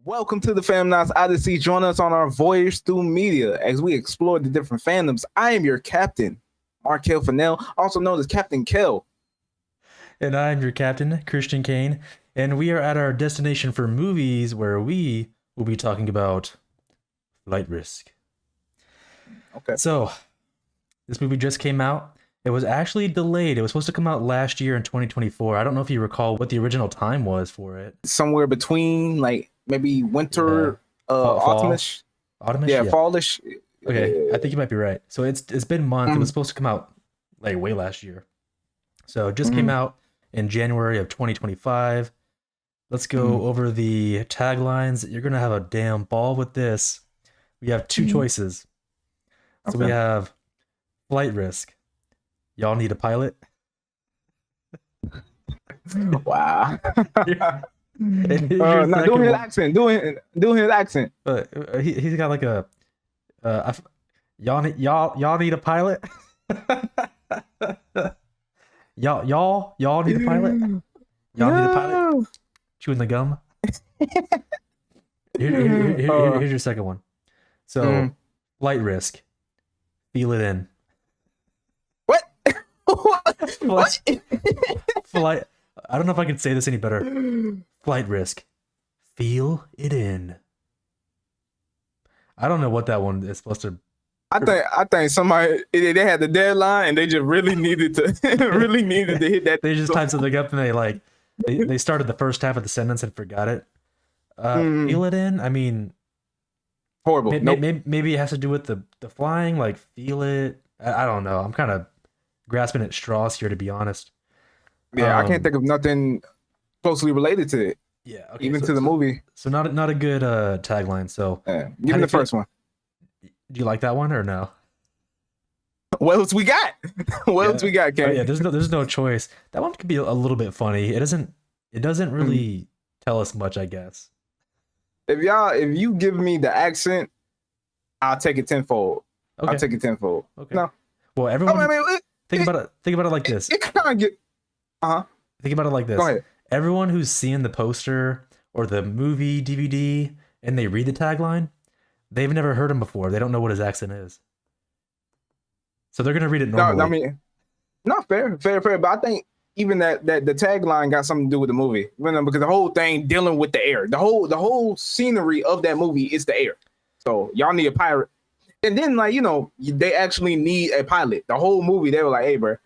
Welcome to the Famnauts Odyssey. Join us on our voyage through media as we explore the different fandoms. I am your captain, Markel Fennell, also known as Captain Kel. And I'm your captain, Christian Kane, and we are at our destination for movies where we will be talking about Flight Risk. Okay. So, this movie just came out. It was actually delayed. It was supposed to come out last year in 2024. I don't know if you recall what the original time was for it. Somewhere between like maybe winter, Fall. autumnish. Autumnish? Yeah, fallish. Okay, I think you might be right. So it's been months. It was supposed to come out like way last year. So it just came out in January of 2025. Let's go over the taglines. You're gonna have a damn ball with this. We have two choices. So we have Flight Risk. Y'all need a pilot. Wow. Here's not doing his accent. Doing his accent. He's got like a y'all need a pilot. y'all need a pilot. Y'all need a pilot. Chewing the gum. Here's your second one. So, Flight Risk. Feel it in. What? What? Flight. I don't know if I can say this any better. Flight Risk. Feel it in. I don't know what that one is supposed to. I think somebody they had the deadline and they just really needed to hit that. They just typed something up and they started the first half of the sentence and forgot it. Feel it in. I mean, horrible. Maybe it has to do with the flying. Like feel it. I don't know. I'm kind of grasping at straws here, to be honest. Yeah, I can't think of nothing closely related to it. Yeah, okay, even to the movie. So not a good tagline. So give me the first one. Do you like that one or no? What else we got? What else we got, Ken? Oh, yeah, there's no choice. That one could be a little bit funny. It doesn't really tell us much, I guess. If you give me the accent, I'll take it tenfold. Okay. I'll take it tenfold. Okay. No. Well, everyone think about it like this. It kind of get Think about it like this. Go ahead. Everyone who's seen the poster or the movie DVD and they read the tagline, they've never heard him before. They don't know what his accent is. So they're gonna read it normally. No, I mean, not fair. But I think even that the tagline got something to do with the movie, because the whole thing dealing with the air, the whole scenery of that movie is the air. So y'all need a pirate, and then they actually need a pilot. The whole movie they were like, "Hey, bro,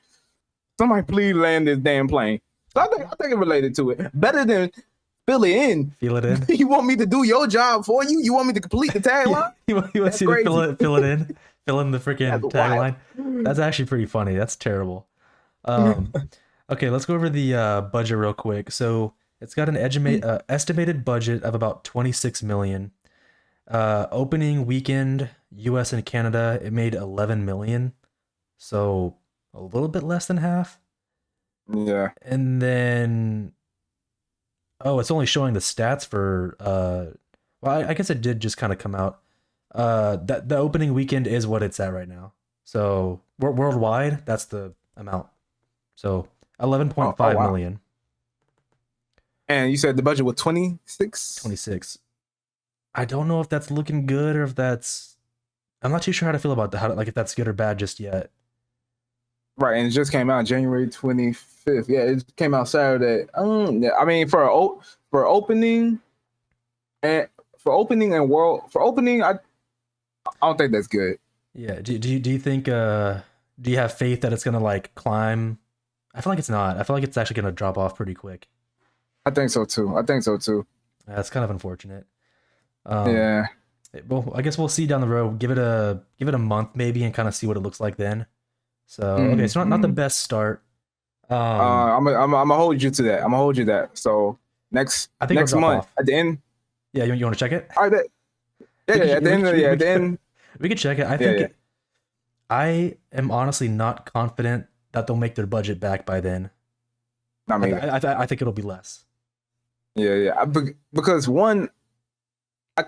somebody please land this damn plane." So I think it related to it better than fill it in. Feel it in. You want me to do your job for you? You want me to complete the tagline? He wants you to fill it in. Fill in the freaking tagline. That's actually pretty funny. That's terrible. Okay, let's go over the budget real quick. So it's got an estimated budget of about 26 million. Opening weekend, U.S. and Canada, it made 11 million. So a little bit less than half. Yeah. And then, it's only showing the stats for. Well, I guess it did just kind of come out. That the opening weekend is what it's at right now. So worldwide, that's the amount. So 11.5 million. And you said the budget was 26? 26. I don't know if that's looking good or if that's. I'm not too sure how to feel about if that's good or bad just yet. Right, and it just came out January 25th. Yeah, it came out Saturday. I mean, for opening, I don't think that's good. Yeah. Do you think? Do you have faith that it's gonna climb? I feel like it's not. I feel like it's actually gonna drop off pretty quick. I think so too. That's kind of unfortunate. Yeah. Well, I guess we'll see down the road. Give it a month maybe, and kind of see what it looks like then. So okay, so not the best start. I'm gonna hold you to that. I'm gonna hold you that. So next month at the end. Yeah, you want to check it? All right. At the end. We could check it. I think I am honestly not confident that they'll make their budget back by then. I think it'll be less. Yeah. Because one, I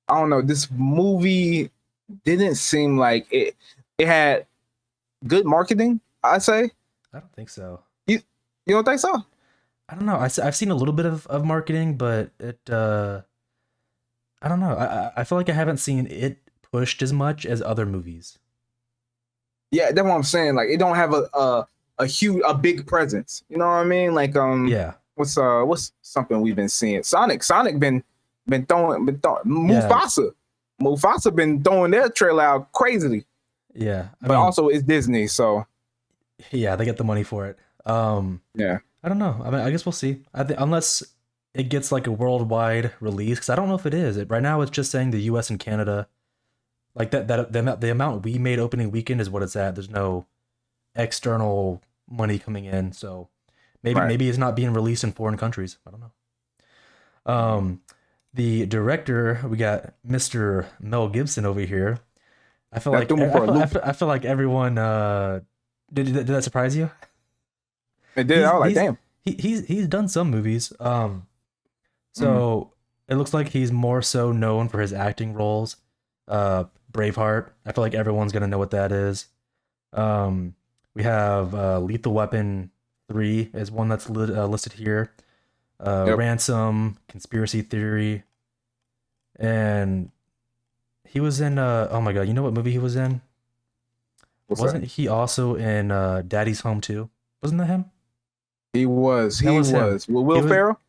don't know. This movie didn't seem like it had good marketing. I say. I don't think so. You don't think so? I don't know. I've seen a little bit of marketing, but it I don't know. I feel like I haven't seen it pushed as much as other movies. Yeah, that's what I'm saying. Like it don't have a big presence. You know what I mean? Like Yeah. what's something we've been seeing? Sonic been throwing Yeah. Mufasa been throwing their trailer out crazily. Yeah. But also it's Disney, so yeah, they get the money for it. yeah. I don't know. I mean, I guess we'll see. Unless it gets like a worldwide release, because I don't know if it is. Right now, it's just saying the U.S. and Canada. Like the amount we made opening weekend is what it's at. There's no external money coming in, so maybe it's not being released in foreign countries. I don't know. The director, we got Mr. Mel Gibson over here. I feel like everyone. Did that surprise you? It did. I was like, damn. He's done some movies. So it looks like he's more so known for his acting roles. Braveheart. I feel like everyone's gonna know what that is. We have Lethal Weapon 3 is one that's listed here. Ransom, Conspiracy Theory, and he was in. Oh my god, you know what movie he was in? Wasn't he also in Daddy's Home too? Wasn't that him? He was. With Will Ferrell?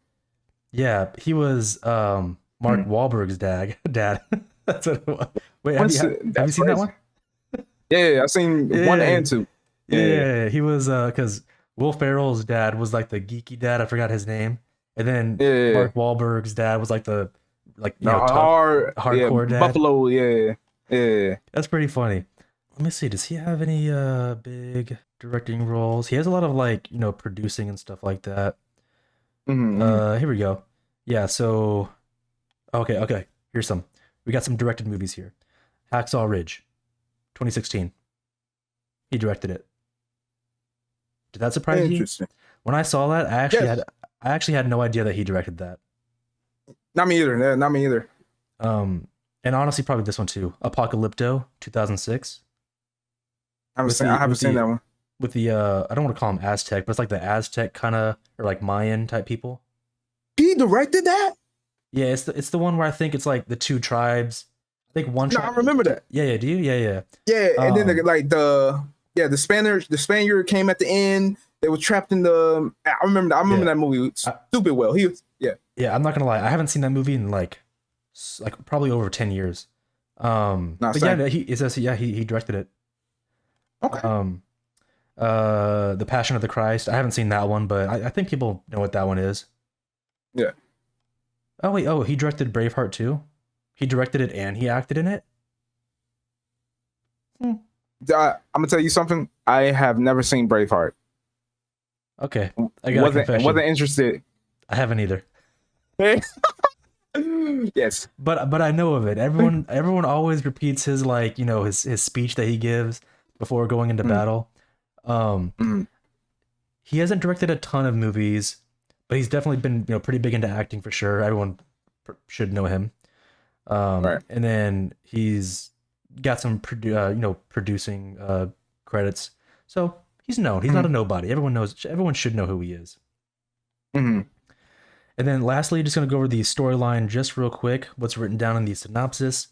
Yeah, he was Mark Wahlberg's dad. That's what it was. Wait, have you seen that one? Yeah, I've seen 1 and 2. Yeah, he was because Will Ferrell's dad was like the geeky dad. I forgot his name. And then Mark Wahlberg's dad was like the hardcore dad. Buffalo, yeah. That's pretty funny. Let me see. Does he have any big directing roles? He has a lot of like producing and stuff like that. Here we go. Yeah. So, okay. Here's some. We got some directed movies here. Hacksaw Ridge, 2016. He directed it. Did that surprise you? When I saw that, I actually had no idea that he directed that. Not me either. And honestly, probably this one too. Apocalypto, 2006. I haven't seen that one. With the I don't want to call them Aztec, but it's like the Aztec kind of, or like Mayan type people. He directed that? Yeah, it's the one where I think it's like the two tribes. I think one. No, I remember that. Yeah. Do you? Yeah. Yeah, and then the Spaniard came at the end. They were trapped in the. I remember that movie stupid well. He was Yeah, I'm not gonna lie. I haven't seen that movie in like probably over 10 years. But yeah, he directed it. Okay. The Passion of the Christ. I haven't seen that one, but I think people know what that one is. Yeah. Oh wait, he directed Braveheart too? He directed it and he acted in it? I'm gonna tell you something. I have never seen Braveheart. Okay. I got a confession. Wasn't interested. I haven't either. Yes. But I know of it. Everyone always repeats his his speech that he gives before going into battle. He hasn't directed a ton of movies, but he's definitely been pretty big into acting for sure. Everyone should know him. Right. And then he's got some producing credits. So he's known. He's not a nobody. Everyone should know who he is. And then lastly, just going to go over the storyline just real quick. What's written down in the synopsis.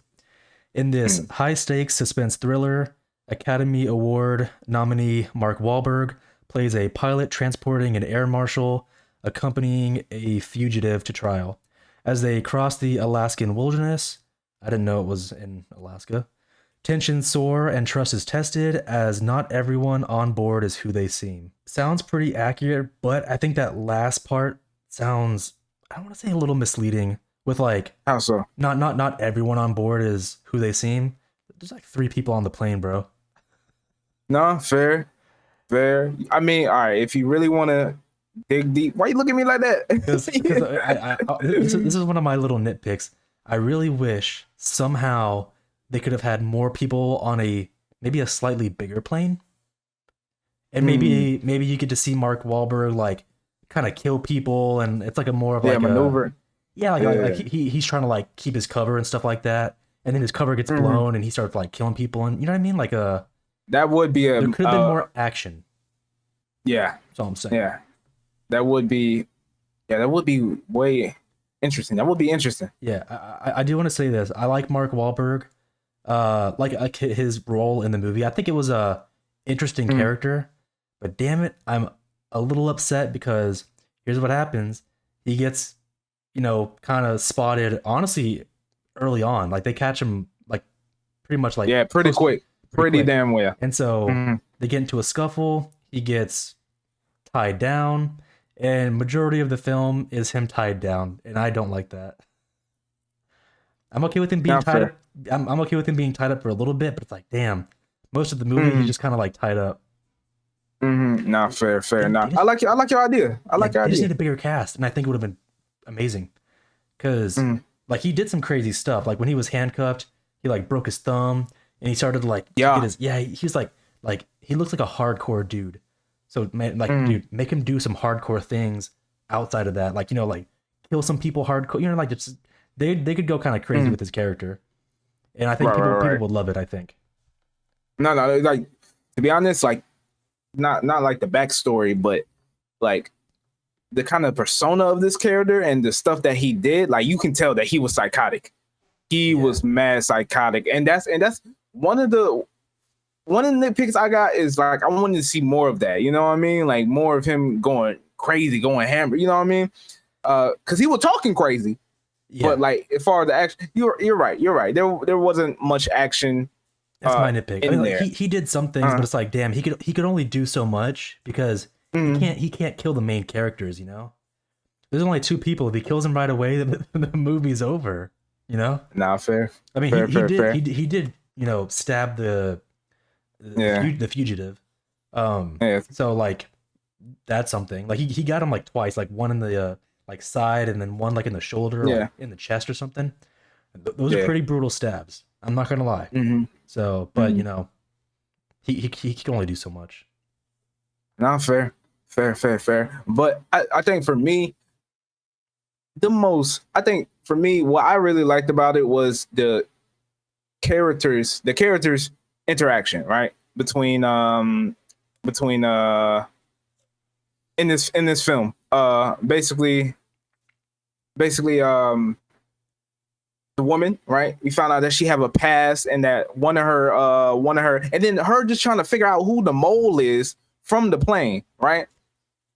In this high-stakes suspense thriller, Academy Award nominee Mark Wahlberg plays a pilot transporting an air marshal accompanying a fugitive to trial. As they cross the Alaskan wilderness, I didn't know it was in Alaska, tensions soar and trust is tested as not everyone on board is who they seem. Sounds pretty accurate, but I think that last part sounds, I don't want to say a little misleading with like, how so? Not everyone on board is who they seem. There's like 3 people on the plane, bro. No, fair. I mean, all right, if you really want to dig deep, why you look at me like that? This is one of my little nitpicks. I really wish somehow they could have had more people on maybe a slightly bigger plane. And maybe you get to see Mark Wahlberg like kind of kill people, and it's like a more of like maneuver. Like he's trying to like keep his cover and stuff like that, and then his cover gets blown and he starts like killing people, and you know what I mean? Like that would be there could have been more action. Yeah. That's all I'm saying. Yeah. That would be way. interesting. That would be interesting. Yeah, I do want to say this. I like Mark Wahlberg. Like his role in the movie. I think it was a interesting character, but damn it, I'm a little upset because here's what happens. He gets, kind of spotted honestly early on. Like they catch him like pretty much like Yeah, pretty quick. Pretty quick. damn well. And so they get into a scuffle. He gets tied down, and majority of the film is him tied down, and I don't like that. I'm okay with him being tied up. I'm okay with him being tied up for a little bit, but it's like, damn, most of the movie he's just kind of like tied up. Nah, fair. Nah, I like your idea. I like your They just idea. need a bigger cast, and I think it would have been amazing. Because like he did some crazy stuff. Like when he was handcuffed, he like broke his thumb, and he started to like he's like he looks like a hardcore dude. So man, like dude, make him do some hardcore things outside of that. Like like kill some people hardcore. Like just they could go kind of crazy with his character, and I think people would love it. I think. No, like to be honest, like not like the backstory, but like the kind of persona of this character and the stuff that he did. Like you can tell that he was psychotic. He was mad psychotic, and that's one of the nitpicks I got is like I wanted to see more of that. You know what I mean? Like more of him going crazy, going hammer. You know what I mean? Because he was talking crazy. Yeah. But like as far as the action, you're right. There wasn't much action. That's my nitpick. I mean, like, he did some things, but it's like, damn, he could only do so much because he can't kill the main characters. There's only two people. If he kills them right away, the movie's over. Nah, fair. I mean, he did stab the fugitive. So like that's something. Like he got him like twice, like one in the like side and then one like in the shoulder, or like, in the chest or something. Those are pretty brutal stabs. I'm not gonna lie. So, but he can only do so much. Nah, fair. But I think for me, what I really liked about it was the characters interaction, right? Between in this film. Basically the woman, right? We found out that she have a past and that one of her and then her just trying to figure out who the mole is from the plane, right?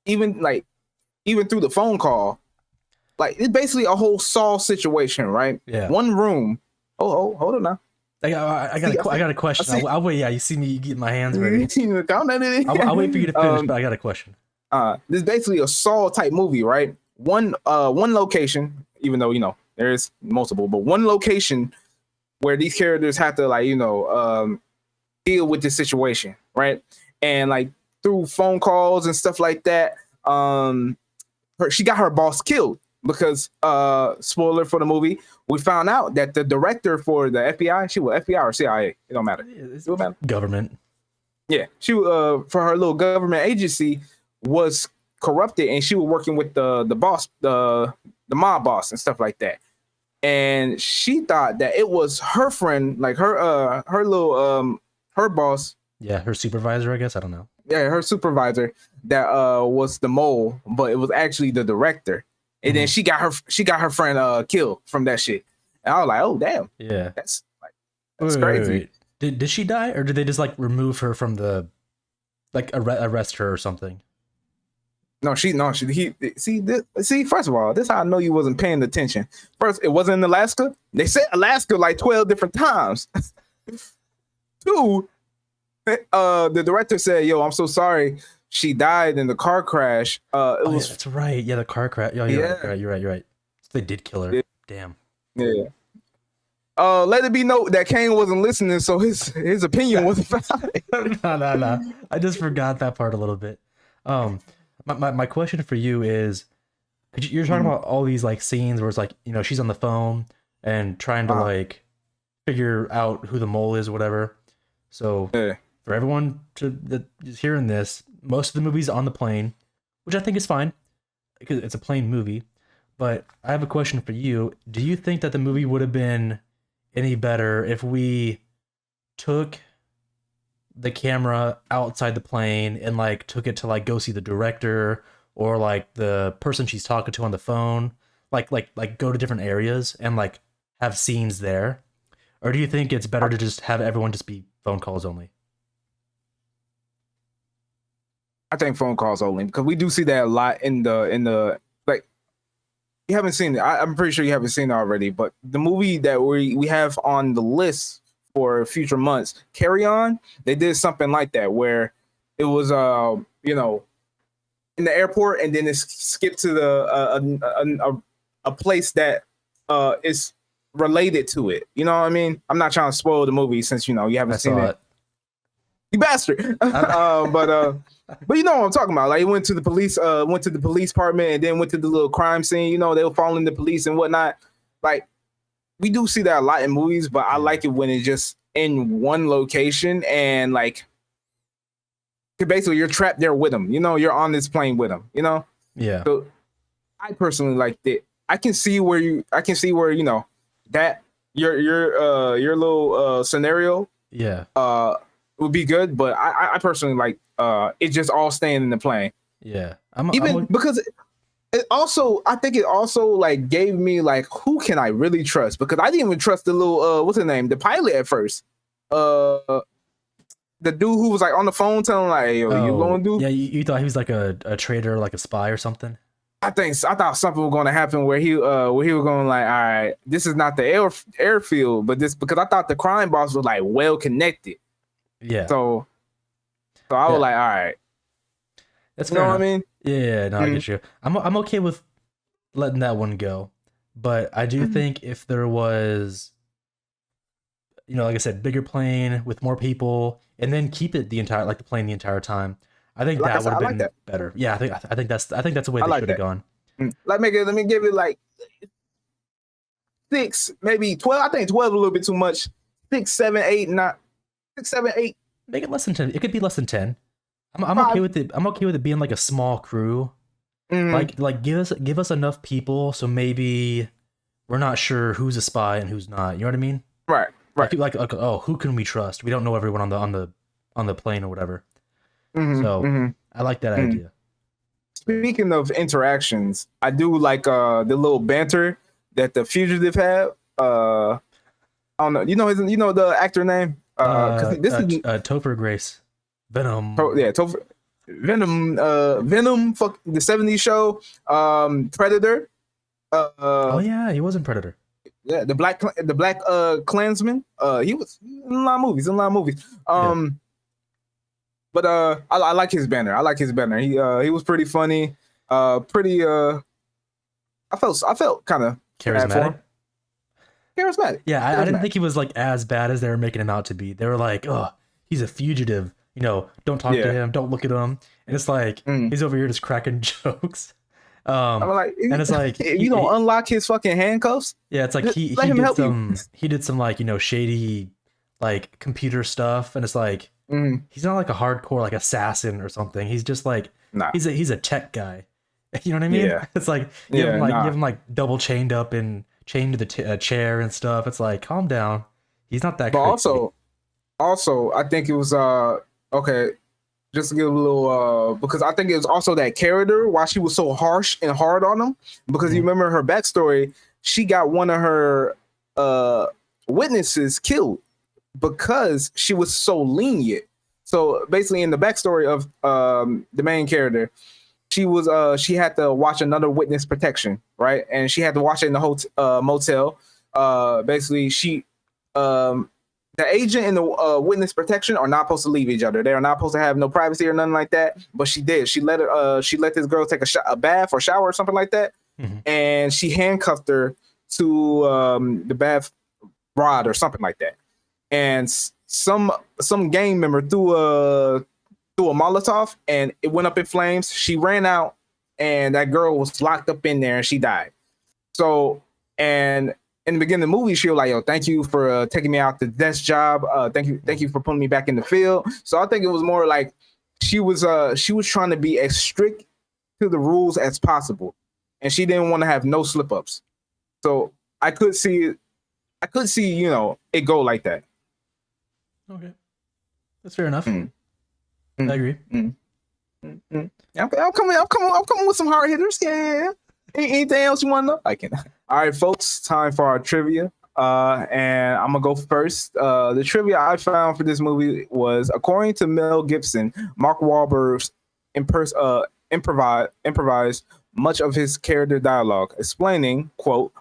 Even through the phone call. Like it's basically a whole Saw situation, right? Yeah. One room. Oh, hold on now. I got a question. I'll wait. Yeah, you see me getting my hands ready. I'll wait for you to finish, but I got a question. This is basically a Saw type movie, right? One location, even though there's multiple, but one location where these characters have to deal with this situation, right? And like through phone calls and stuff like that, she got her boss killed because spoiler for the movie, we found out that the director for the FBI, she was FBI or CIA, it don't matter. It don't matter. Government. Yeah, she for her little government agency was corrupted, and she was working with the boss, the mob boss and stuff like that. And she thought that it was her friend, like her little her boss. Yeah, her supervisor, I guess. I don't know. Yeah, her supervisor that was the mole, but it was actually the director. And then she got her friend killed from that shit. And I was like, oh damn. Yeah. That's crazy. Wait. Did she die, or did they just like remove her from the arrest her or something? See, first of all, this is how I know you wasn't paying attention. First, it wasn't in Alaska. They said Alaska like 12 different times. Two, the director said, yo, I'm so sorry. She died in the car crash. That's right. Yeah, the car crash. Oh, you're right. So they did kill her. Yeah. Damn. Yeah. Let it be noted that Kane wasn't listening, so his opinion wasn't valid. No. I just forgot that part a little bit. My question for you is, you're talking about all these like scenes where it's like, she's on the phone and trying to like figure out who the mole is or whatever. So for everyone that is hearing this, most of the movie's on the plane, which I think is fine because it's a plane movie. But I have a question for you. Do you think that the movie would have been any better if we took the camera outside the plane and like took it to like go see the director or like the person she's talking to on the phone? like go to different areas and like have scenes there, or do you think it's better to just have everyone just be phone calls only? I think phone calls only because we do see that a lot in the like you haven't seen it. I'm pretty sure you haven't seen it already, but the movie that we have on the list for future months, Carry On, they did something like that where it was you know, in the airport and then it skipped to a place that is related to it. You know what I mean? I'm not trying to spoil the movie since you know you haven't I seen saw it. it. You bastard. But you know what I'm talking about. Like he went to the police department and then went to the little crime scene. You know, they were following the police and whatnot. Like we do see that a lot in movies, but I like it when it's just in one location and like basically you're trapped there with them. You know, you're on this plane with them. You know. Yeah. So I personally liked it. I can see where you know that your little scenario Yeah. would be good, but I personally like it just all staying in the plane. Yeah. Because it also I think it also like gave me like who can I really trust, because I didn't even trust the little what's his name, the pilot at first. The dude who was like on the phone telling like, "Yo, you going to do?" Yeah, you thought he was like a traitor, like a spy or something. I thought something was going to happen where he was going like, all right, this is not the airfield, but this, because I thought the crime boss was like well connected. Yeah. So I was like, all right, that's fair. You know what I mean? Yeah, no, I get you. I'm okay with letting that one go, but I do think if there was, you know, like I said, bigger plane with more people, and then keep it the plane the entire time, I think that would have been better. Yeah, I think that's the way they should have gone. Let me give it like 6, maybe 12. I think 12 a little bit too much. 6, 7, 8, not 6, 7, 8. Make it less than 10. It could be less than 10. I'm okay with it. I'm okay with it being like a small crew. Like give us enough people so maybe we're not sure who's a spy and who's not. You know what I mean? Right. Like oh, who can we trust? We don't know everyone on the plane or whatever. So I like that idea. Speaking of interactions, I do like the little banter that the fugitive had. I don't know. You know the actor name? Topher Grace. Venom. Topher. Venom. Venom. Fuck the '70s show. Predator. Oh yeah, he was in Predator. Yeah, the black Klansman. He was in a lot of movies. But I like his banner. He was pretty funny. I felt kind of charismatic. Yeah, I didn't think he was like as bad as they were making him out to be. They were like, oh, he's a fugitive. You know, don't talk to him, don't look at him. And it's like he's over here just cracking jokes. I'm like, and it's like you don't unlock his fucking handcuffs. Yeah, it's like he did some like, you know, shady like computer stuff, and it's like he's not like a hardcore like assassin or something. He's just like he's a tech guy. You know what I mean? Yeah. It's like give him like double chained up and chained to the chair and stuff. It's like, calm down. He's not that. But crazy. Also, I think it was okay. Just to give a little because I think it was also that character why she was so harsh and hard on him, because you remember her backstory. She got one of her witnesses killed because she was so lenient. So basically, in the backstory of the main character, she had to watch another witness protection, right? And she had to watch it in the motel. Basically, the agent and the witness protection are not supposed to leave each other. They are not supposed to have no privacy or nothing like that. But she did. She let this girl take a bath or shower or something like that, and she handcuffed her to the bath rod or something like that. And some gang member threw a Molotov and it went up in flames. She ran out and that girl was locked up in there and she died. So, and in the beginning of the movie, she was like, "Yo, thank you for taking me out the desk job. Thank you for putting me back in the field." So I think it was more like she was trying to be as strict to the rules as possible, and she didn't want to have no slip ups. So I could see it go like that. Okay, that's fair enough. I agree. I'm coming with some hard hitters. Yeah. Anything else you want to know? I can. All right, folks. Time for our trivia. And I'm gonna go first. The trivia I found for this movie was, according to Mel Gibson, Mark Wahlberg improvised much of his character dialogue, explaining, "quote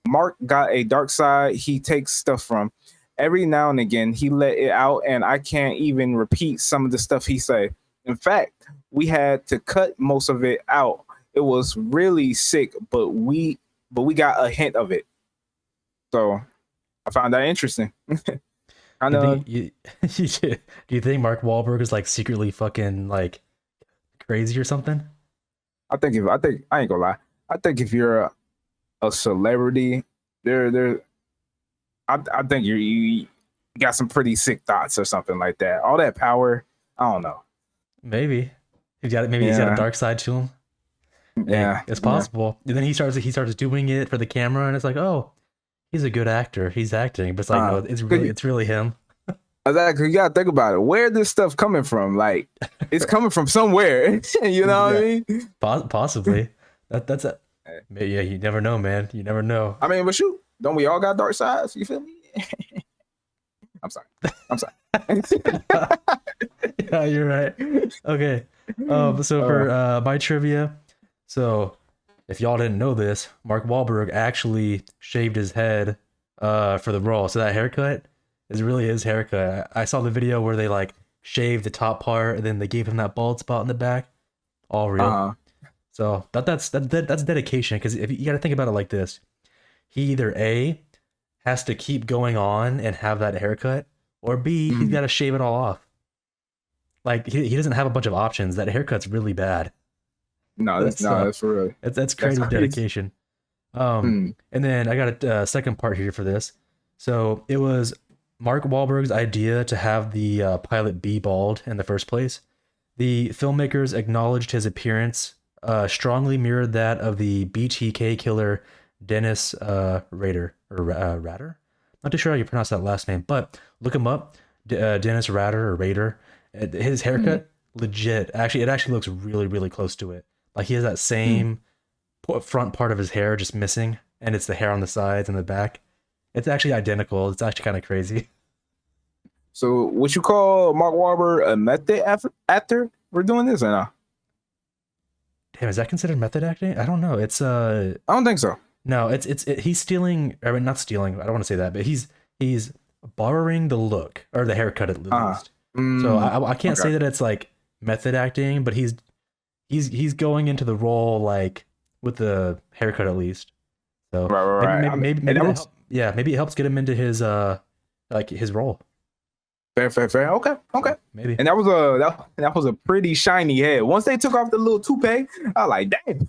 Mark got a dark side he takes stuff from. Every now and again, he let it out, and I can't even repeat some of the stuff he say. In fact, we had to cut most of it out. It was really sick, but we got a hint of it." So I found that interesting. Kind of. Do you think Mark Wahlberg is like secretly fucking like crazy or something? I think I ain't gonna lie. I think if you're a celebrity, I think you got some pretty sick thoughts or something like that. All that power, I don't know. Maybe he's got a dark side to him. Yeah, it's possible. And then he starts doing it for the camera, and it's like, oh, he's a good actor. He's acting, but it's like, no, it's really him. Exactly. You gotta think about it. Where this stuff coming from? Like, it's coming from somewhere. You know what I mean? Possibly. That's a. Yeah, you never know, man. You never know. I mean, but shoot, don't we all got dark sides? You feel me? I'm sorry. Yeah, you're right. Okay. So for my trivia, so if y'all didn't know this, Mark Wahlberg actually shaved his head for the role. So that haircut is really his haircut. I saw the video where they like shaved the top part and then they gave him that bald spot in the back. All real. So that's dedication, because if you got to think about it like this, he either A, has to keep going on and have that haircut, or B, he's got to shave it all off. Like he doesn't have a bunch of options. That haircut's really bad. That's for real. That's crazy dedication. And then I got a second part here for this. So it was Mark Wahlberg's idea to have the pilot be bald in the first place. The filmmakers acknowledged his appearance strongly mirrored that of the BTK killer Dennis Rader or Rader. Not too sure how you pronounce that last name, but look him up. Dennis Rader or Rader. His haircut, legit. Actually, it actually looks really, really close to it. Like he has that same front part of his hair just missing, and it's the hair on the sides and the back. It's actually identical. It's actually kind of crazy. So, would you call Mark Wahlberg a method actor? We're doing this or not? Damn, is that considered method acting? I don't know. It's I don't think so. No, he's stealing. I mean, not stealing. I don't want to say that, but he's borrowing the look or the haircut at least. So I can't say that it's like method acting, but he's going into the role like with the haircut at least. So right. Maybe maybe it helps get him into his like his role. Fair. Okay. Maybe. And that was a pretty shiny head. Once they took off the little toupee, I was like, damn.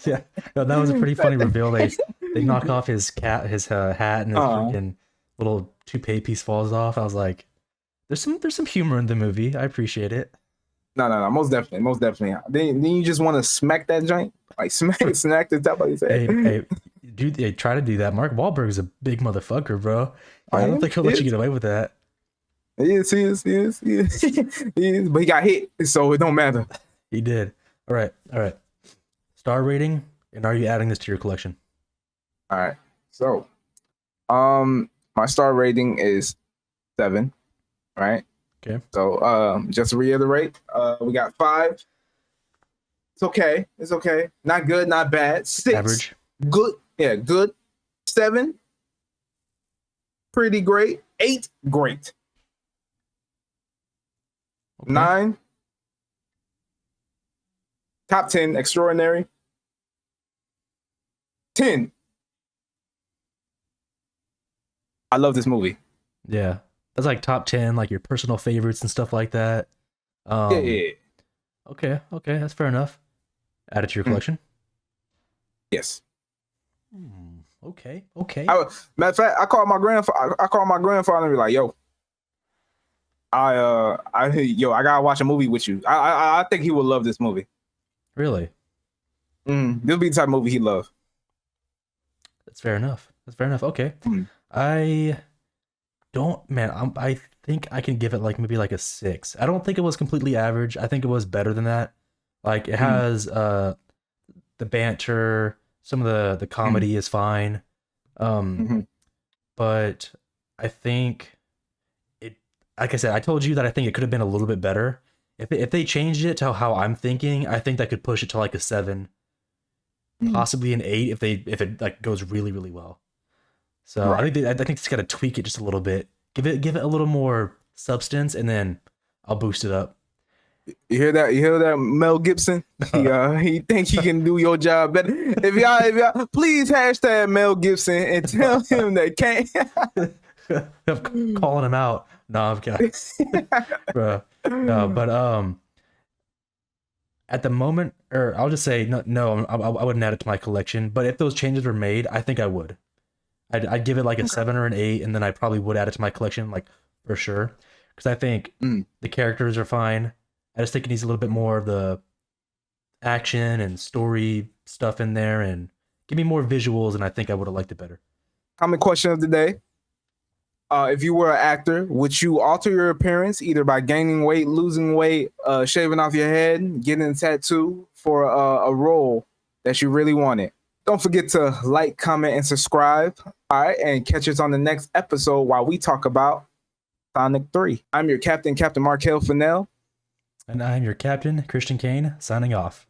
Yeah, no, that was a pretty funny reveal. They knock off his hat, and his freaking little toupee piece falls off. I was like, there's some humor in the movie. I appreciate it. No, most definitely. Then you just want to smack that joint, like smack the top of his head. Hey, dude, try to do that. Mark Wahlberg is a big motherfucker, bro. I don't think he'll let you get away with that. He is. But he got hit, so it don't matter. He did. All right. Star rating, and are you adding this to your collection? All right. So, my star rating is 7. Right. Okay. So, just to reiterate, we got 5. It's okay. Not good, not bad. 6. Average. Good. Yeah, good. 7. Pretty great. 8. Great. Okay. 9. Top 10. Extraordinary. 10. I love this movie. Yeah. That's like top 10, like your personal favorites and stuff like that. Yeah. Okay, that's fair enough. Add it to your collection. Yes. Okay. Matter of fact, I called my grandfather and be like, "Yo, I gotta watch a movie with you." I think he would love this movie. Really? This would be the type of movie he love. That's fair enough. Okay. I think I can give it like maybe like a 6. I don't think it was completely average. I think it was better than that. Like it has the banter, Some of the comedy is fine. Mhm. But I think it, like I said, I told you that I think it could have been a little bit better. If they changed it to how I'm thinking, I think that could push it to like a 7, Mhm. possibly an 8 if it like goes really really well. So Right. I think it's got to tweak it just a little bit. Give it a little more substance, and then I'll boost it up. You hear that? You hear that, Mel Gibson? He think he can do your job better. If y'all please hashtag Mel Gibson and tell him that can't. I'm calling him out. No, I'm kidding. Bro. No, but at the moment, or I'll just say no, I wouldn't add it to my collection. But if those changes were made, I think I would. I'd give it like a 7 or an 8, and then I probably would add it to my collection, like for sure, because I think Mm. the characters are fine. I just think it needs a little bit more of the action and story stuff in there, and give me more visuals, and I think I would have liked it better. Common question of the day. If you were an actor, would you alter your appearance either by gaining weight, losing weight, shaving off your head, getting a tattoo for a role that you really wanted? Don't forget to like, comment, and subscribe. All right, and catch us on the next episode while we talk about Sonic 3. I'm your captain, Captain Markel Fennell. And I'm your captain, Christian Kane, signing off.